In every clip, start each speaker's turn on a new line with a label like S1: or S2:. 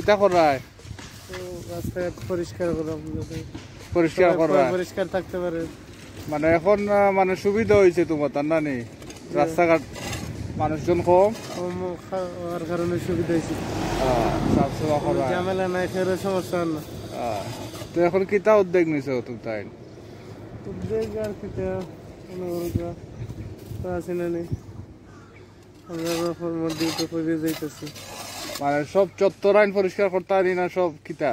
S1: কিতা করায়?
S2: তো রাস্তাঘাট পরিষ্কার করা,
S1: পরিষ্কার করায়,
S2: পরিষ্কার থাকতে পারে।
S1: মানে এখন মানে সুবিধা হয়েছে তোমার তার না নি? রাস্তাঘাট মানুষজন কম
S2: হওয়ার কারণে সুবিধা হয়েছে।
S1: সাফ সাফা করা,
S2: ঝামেলা নাই, ফেরার সমস্যা হয় না।
S1: তো এখন কিতা উদ্যোগ নিছো তুমি তাই?
S2: উদ্যোগ আর কিতা আছে না নেই, আমরা ডিউটি করে যাইতেছি।
S1: মানে সব চত্বর আইন পরিষ্কার করতে পারি না সব কিতা?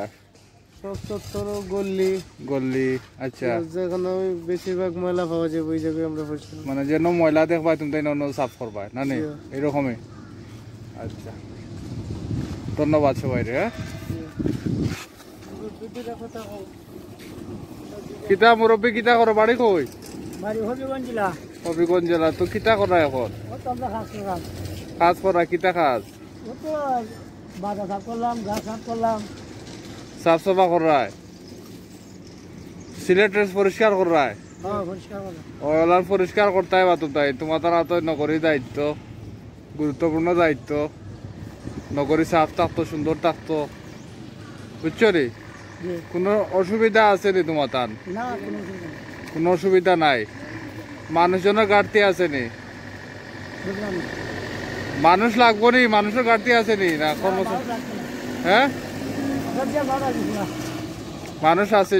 S2: সব চত্বর গল্লি
S1: গল্লি, আচ্ছা,
S2: যেখানে বেশিরভাগ ময়লা পাওয়া যাবে ওই জায়গায় আমরা পরিষ্কার,
S1: মানে যেন ময়লা দেখবা তুমি তাই অন্য সাফ করবা না নি, এরকমই। আচ্ছা, ধন্যবাদ সবাই রে। কিতা মুরব্বী কিতা করো? বাড়ি কই?
S2: হবিগঞ্জ জেলা।
S1: হবিগঞ্জ জেলা। তো কিতা করা এখন? কাজ করা, কিতা কাজ?
S2: বাজার সাফ করলাম, গাছ সাফ করলাম,
S1: সাফ সাফা করায়, সিলেট পরিষ্কার করায়, ওলার পরিষ্কার করতে হয় বাতো তাই। তোমার তারা তো নগরী দায়িত্ব, গুরুত্বপূর্ণ দায়িত্ব। নগরী সাফ থাকতো, সুন্দর থাকতো, বুঝছো রে? কোনো অসুবিধা আছে নি তোমার তার? কোনো অসুবিধা নাই? মানুষজনের ঘাটতি আছে নি? মানুষ লাগবো নি? মানুষের ঘাটতি আছে নি না কর্মচারী? হ্যাঁ, মানুষ আছে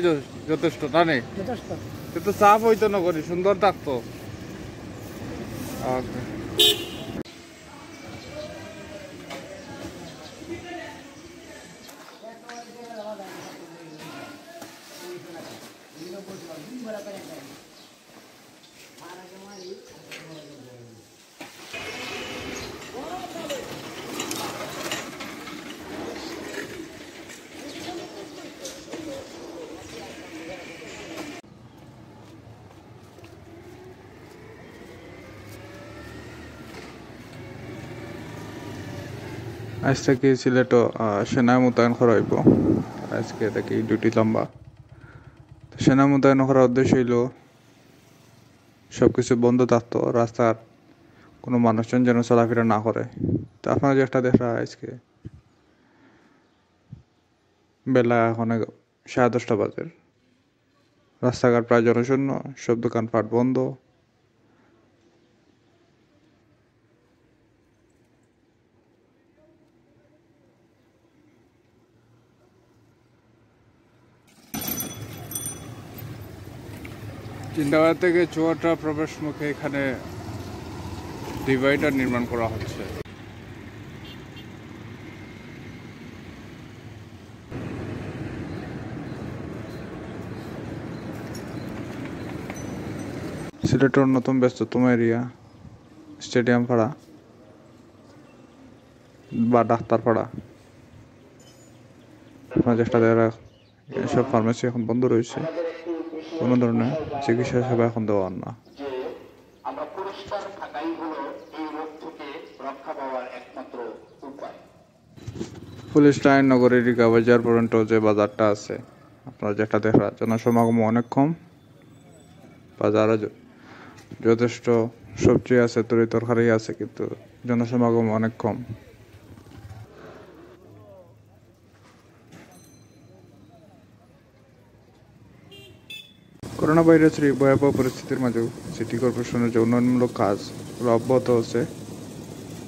S1: যথেষ্ট না নেই? কিন্তু সাফ হইতো না করি, সুন্দর থাকতো। আজ থেকে সিলেট সেনা মোতায়েন করা হইব। আজকে থেকে ডিউটি লম্বা। সেনা মোতায়েন করার উদ্দেশ্য হইল সবকিছু বন্ধ থাকতো, রাস্তার কোনো মানুষজন যেন চলাফেরা না করে। তো আপনারা যে একটা দেখা আজকে বেলা এখন 10:30 বাজে, রাস্তাঘাট প্রায় জনশূন্য, সব দোকানপাট বন্ধ। জিন্দাবাদ থেকে চুয়াটা প্রবেশ মুখে এখানে ডিভাইডার নির্মাণ করা হচ্ছে। সিলেটের অন্যতম ব্যস্ততম এরিয়া স্টেডিয়াম পাড়া বা ডাক্তার পাড়া। চেষ্টা দেওয়া এসব ফার্মেসি এখন বন্ধ রয়েছে, কোনো ধরনের চিকিৎসা সেবা এখন দেওয়া না। পুলিশ লাইন নগরীর রিকা বাজার পর্যন্ত যে বাজারটা আছে, আপনারা যেটা দেখা জনসমাগম অনেক কম। বাজারে যথেষ্ট সবজি আছে, তরি তরকারি আছে, কিন্তু জনসমাগম অনেক কম। করোনা ভাইরাসের এই ভয়াবহ পরিস্থিতির মাঝেও সিটি কর্পোরেশনের যে উন্নয়নমূলক কাজগুলো অব্যাহত আছে।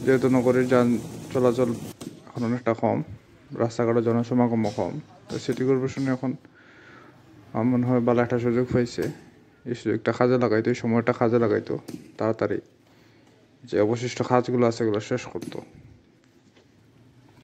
S1: যেহেতু নগরীর যান চলাচল এখন অনেকটা কম, রাস্তাঘাটে জনসমাগমও কম, তো সিটি কর্পোরেশনে এখন আমার মনে হয় ভালো একটা সুযোগ পাইছে। এই সুযোগটা কাজে লাগাইতো, এই সময়টা কাজে লাগাইতো, তাড়াতাড়ি যে অবশিষ্ট কাজগুলো আছে এগুলো শেষ করতো।